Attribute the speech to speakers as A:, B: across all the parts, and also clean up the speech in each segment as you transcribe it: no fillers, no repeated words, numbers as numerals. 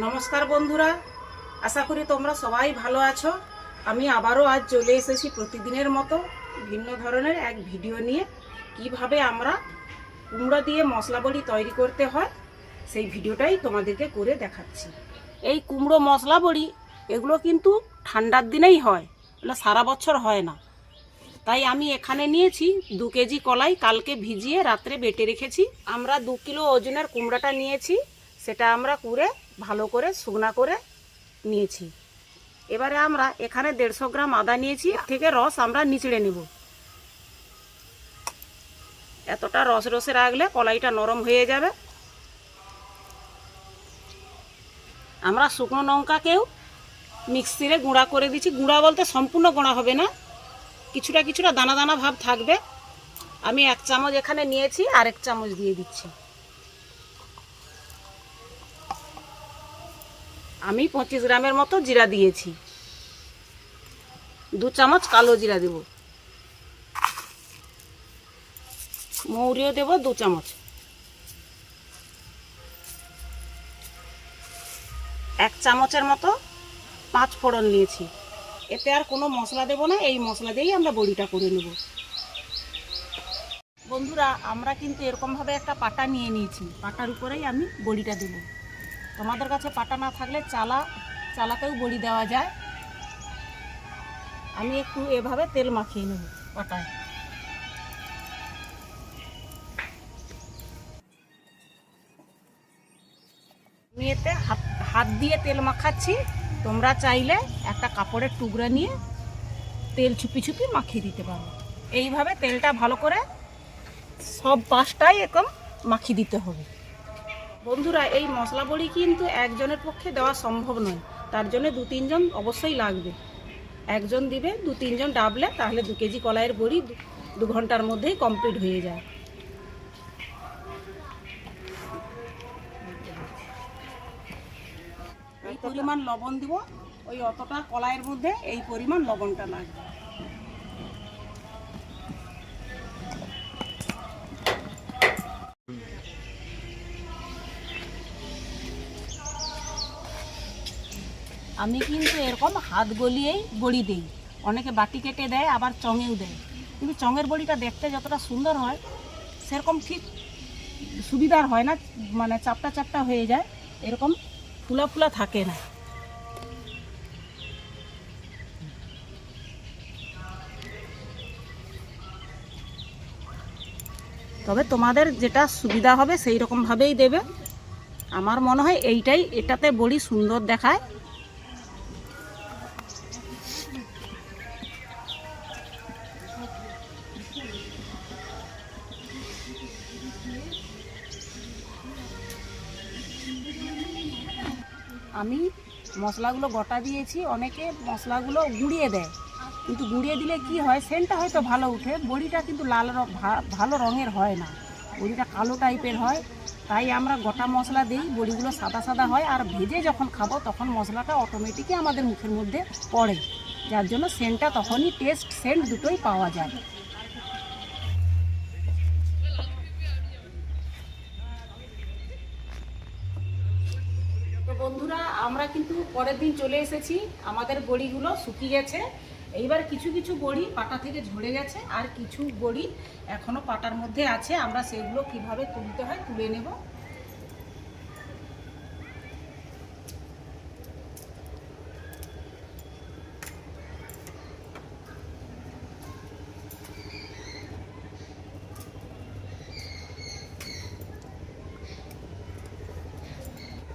A: নমস্কার বন্ধুরা, আশা করি তোমরা সবাই ভালো আছো। আমি আবারও আজ চলে এসেছি প্রতিদিনের মতো ভিন্ন ধরনের এক ভিডিও নিয়ে। কিভাবে আমরা কুমড়ো দিয়ে মশলা বড়ি তৈরি করতে হয় সেই ভিডিওটাই তোমাদেরকে করে দেখাচ্ছি। এই কুমড়ো মশলা বড়ি এগুলো কিন্তু ঠান্ডার দিনেই হয়, এগুলো সারা বছর হয় না। তাই আমি এখানে নিয়েছি 2 কেজি কলাই, কালকে ভিজিয়ে রাত্রে বেটে রেখেছি। আমরা 2 কিলো ওজনের কুমড়াটা নিয়েছি, সেটা আমরা কুড়ে ভালো করে শুকনা করে নিয়েছি। এবারে আমরা এখানে 150 গ্রাম আদা নিয়েছি, থেকে রস আমরা নিচড়ে নেব। এতটা রস রসে রাখলে কলাইটা নরম হয়ে যাবে। আমরা শুকনো লঙ্কাকেও মিক্সিতে গুঁড়া করে দিচ্ছি। গুঁড়া বলতে সম্পূর্ণ গুঁড়া হবে না, কিছুটা কিছুটা দানা দানা ভাব থাকবে। আমি 1 চামচ এখানে নিয়েছি, আর 1 চামচ দিয়ে দিচ্ছি। আমি 25 গ্রামের মতো জিরা দিয়েছি। 2 চামচ কালো জিরা দেব। মৌরিও দেব 2 চামচ। 1 চামচের মতো 5 ফোড়ন নিয়েছি। এতে আর কোনো মশলা দেব না, এই মশলা দিয়েই আমরা বড়িটা করে নেব। বন্ধুরা, আমরা কিন্তু এরকমভাবে একটা পাটা নিয়ে নিয়েছি। পাটার উপরেই আমি বড়িটা দেব। তোমাদের কাছে পাটা না থাকলে চালাতেও বড়ি দেওয়া যায়। আমি একটু এভাবে তেল মাখিয়ে নেব পাটায়। আমি এতে হাত দিয়ে তেল মাখাচ্ছি। তোমরা চাইলে একটা কাপড়ের টুকরা নিয়ে তেল চুপি চুপি মাখিয়ে দিতে পারো। এইভাবে তেলটা ভালো করে সব পাশটাই এরকম মাখিয়ে দিতে হবে। বন্ধুরা, এই মশলা বড়ি কিন্তু একজনের পক্ষে দেওয়া সম্ভব নয়, তার জন্য 2-3 জন অবশ্যই লাগবে। একজন দিবে, 2-3 জন ডাবলে তাহলে 2 কেজি কলাইয়ের বড়ি 2 ঘন্টার মধ্যেই কমপ্লিট হয়ে যায়। এই পরিমাণ লবণ দিব, ওই অতটা কলাইয়ের মধ্যে এই পরিমাণ লবণটা লাগবে। আমি কিন্তু এরকম হাত গলিয়েই বড়ি দেই। অনেকে বাটি কেটে দেয়, আবার চঙেও দেয়। কিন্তু চঙের বড়িটা দেখতে যতটা সুন্দর হয় সেরকম ঠিক সুবিধার হয় না, মানে চাপটা চাপটা হয়ে যায়, এরকম ফুলা ফুলা থাকে না। তবে তোমাদের যেটা সুবিধা হবে সেই রকমভাবেই দেবে। আমার মনে হয় এটাতে বড়ি সুন্দর দেখায়। আমি মশলাগুলো গোটা দিয়েছি, অনেকে মশলাগুলো গুঁড়িয়ে দেয়, কিন্তু গুঁড়িয়ে দিলে কি হয়, সেন্টটা হয়তো ভালো উঠে, বড়িটা কিন্তু ভালো রঙের হয় না, বড়িটা কালো টাইপের হয়। তাই আমরা গোটা মশলা দিই, বড়িগুলো সাদা সাদা হয়, আর ভেজে যখন খাবো তখন মশলাটা অটোমেটিকই আমাদের মুখের মধ্যে পড়ে, যার জন্য সেন্টটা তখনই টেস্ট সেন্ট দুটোই পাওয়া যায়। তো বন্ধুরা, আমরা কিন্তু পরের দিন চলে এসেছি। আমাদের বড়িগুলো শুকিয়ে গেছে। এইবার কিছু কিছু বড়ি পাটা থেকে ঝরে গেছে, আর কিছু বড়ি এখনো পাটার মধ্যে আছে। আমরা সেগুলো কিভাবে তুলতে হয় তুলে নেব।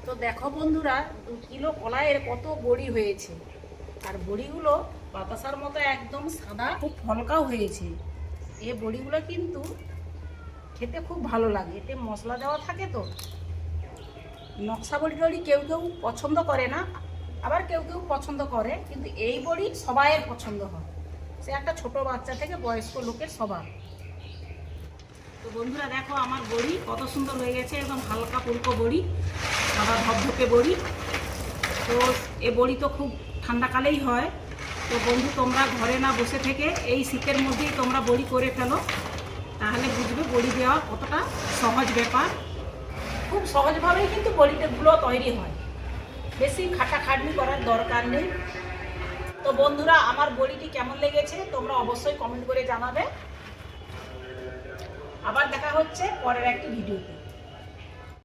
A: তো দেখো বন্ধুরা, 2 কিলো কলাইয়ের কত বড়ি হয়েছে, আর বড়িগুলো বাতাসার মতো একদম সাদা, খুব ফলকাও হয়েছে। এই বড়িগুলো কিন্তু খেতে খুব ভালো লাগে, এতে মশলা দেওয়া থাকে। তো নকশা বড়ি টড়ি কেউ কেউ পছন্দ করে না, আবার কেউ কেউ পছন্দ করে, কিন্তু এই বড়ি সবাইয়ের পছন্দ হয়, সে একটা ছোট বাচ্চা থেকে বয়স্ক লোকের সবার। তো বন্ধুরা দেখো, আমার বড়ি কত সুন্দর হয়ে গেছে, একদম হালকা ফুলকো বড়ি, সাদা ধপধপে বড়ি। তো এ বড়ি তো খুব ঠান্ডাকালেই হয়। তো বন্ধু, তোমরা ঘরে না বসে থেকে এই শীতের মধ্যেই তোমরা বড়ি করে ফেলো, তাহলে বুঝবে বড়ি দেওয়া কতটা সহজ ব্যাপার। খুব সহজভাবেই কিন্তু বড়িগুলো তৈরি হয়। বেশি খাটাখাটনি করার দরকার নেই। তো বন্ধুরা, আমার বড়িটি কেমন লেগেছে তোমরা অবশ্যই কমেন্ট করে জানাবে। আবার দেখা হচ্ছে পরের একটি ভিডিওতে।